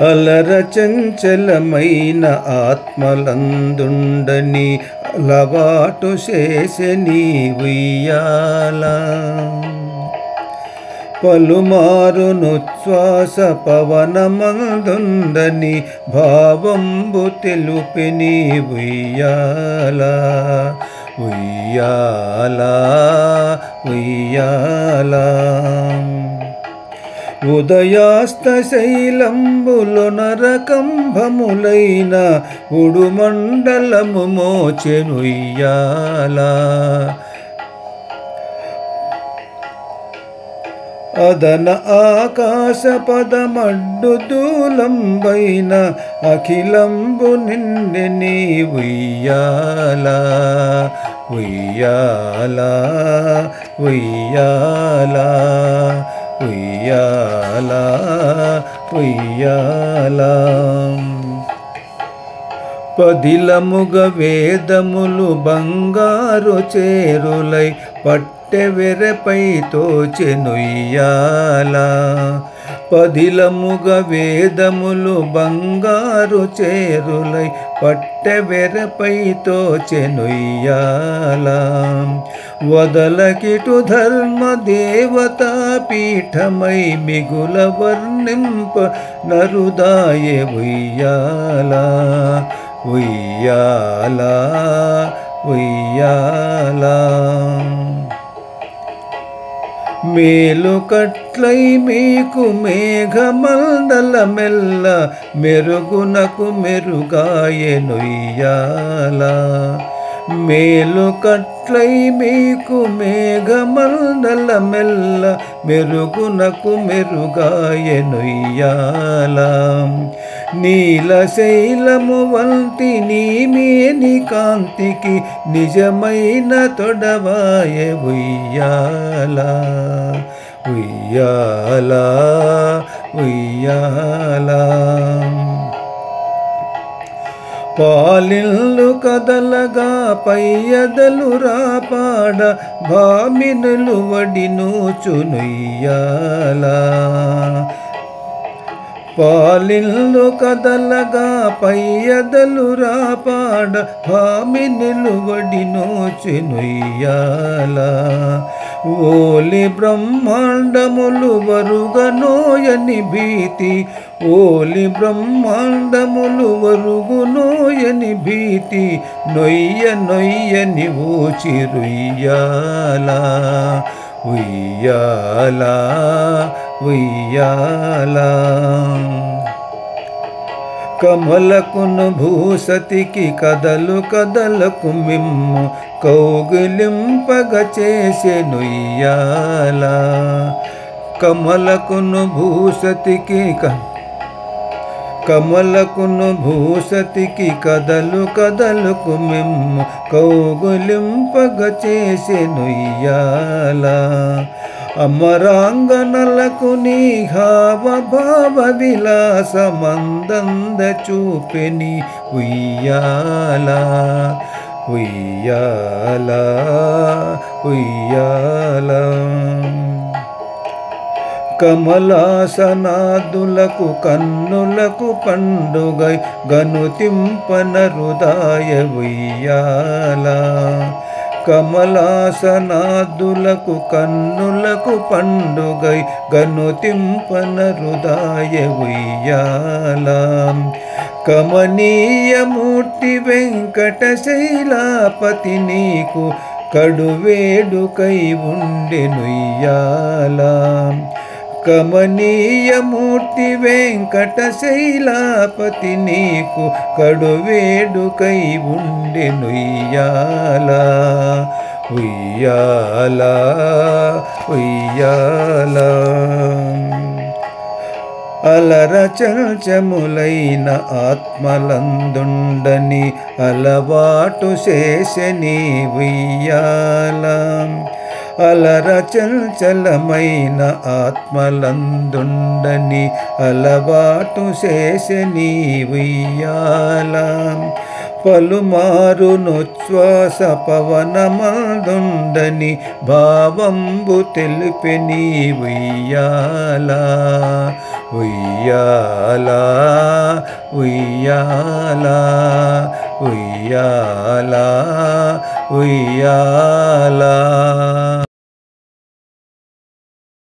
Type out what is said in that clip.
అలర చంచలమైన ఆత్మలందుండని అలవాటు చేసెని ఉయ్యాల పలుమారునుచ్ఛ్వాస పవనమందుండని భావంబు తెలుపెని ఉయ్యాల ఉయ్యాల ఉయ్యాల ఉదయాస్త శైలంబులు నరకంభములైన ఉడుమండలము మోచెనుయ్యాల అదన ఆకాశ పదమడ్డు దూలంబైన అఖిలంబు నిండెని ఉయ్యాల ఉయ్యాల ఉయ్యాల ఉయ్యాల ఉయ్యాల పదిలముగ వేదములు బంగారు చేరులై పట్టెవెరపై తోచెనుయ్యాల పదిలముగ వేదములు బంగారు చేరులై పట్టెవెరపై తోచెనుయ్యాల వదలకిటు ధర్మ దేవతా పీఠమై మిగుల వర్ణింప నరుదాయె ఉయ్యాల ఉయ్యాల ఉయ్యాల మేలుకట్లై మీకు మేఘమండలమెల్ల మెరుగునకు మెరుగాయెనుయ్యాల మేలుకట్లై మీకు మేఘమండలమెల్ల మెరుగునకు మెరుగాయెనుయ్యాల నీలశైలము వంటి నీమేని కాంతికి నిజమైన తొడవాయె ఉయ్యాల ఉయ్యాల ఉయ్యాల పాలిల్లు కదలగా పయ్యదలు రాపాడ భామినులు వడినూచునుయ్యాల పాలిల్లు కదలగా పయ్యదలు రాపాడ భామినులు వడినూచునుయ్యాల ఓలి బ్రహ్మాండములు వరుగనోయని భీతి ఓలి బ్రహ్మాండములు వరుగునోయని భీతి నొయ్య నొయ్యని ఊచిరుయ్యాల ఉయ్యాల ఉయ్యాల కమలకును భూసతికి కదలు కదలకు మిమ్ము కౌగిలింపగ చేసెనుయ్యాల కమలకును భూసతికి కమలకును భూసతికి కదలు కదలకు మిమ్ము కౌగులింపగ చేసెనుయ్యాల అమరాంగనలకు నీ హావభావ విలాసమందంద చూపెని ఉయ్యాల ఉయ్యాల ఉయ్యాల కమలాసనాదులకు కన్నులకు పండుగై గనుతింపన హృదయ ఉయ్యాల కమలాసనాదులకు కన్నులకు పండుగై గనుతింపన హృదయ ఉయ్యాల కమనీయమూర్తి వెంకటశైలాపతి నీకు కడువేడుకై ఉండెనుయ్యాల కమనీయమూర్తి వెంకటశైలాపతి నీకు కడువేడుకై ఉండెనుయ్యాల ఉయ్యాల ఉయ్యాల అలర చంచములైన ఆత్మలందుండని అలవాటు చేసెని ఉయ్యాల అలర చంచలమైన ఆత్మలందుండని అలవాటు చేసెని ఉయ్యాల పలుమారు నొచ్ఛ్వాస పవనమందుండని భావంబు తెలిపెని ఉయ్యాల ఉయ్యాల ఉయ్యాల ఉయ్యాల ఉయ్యాల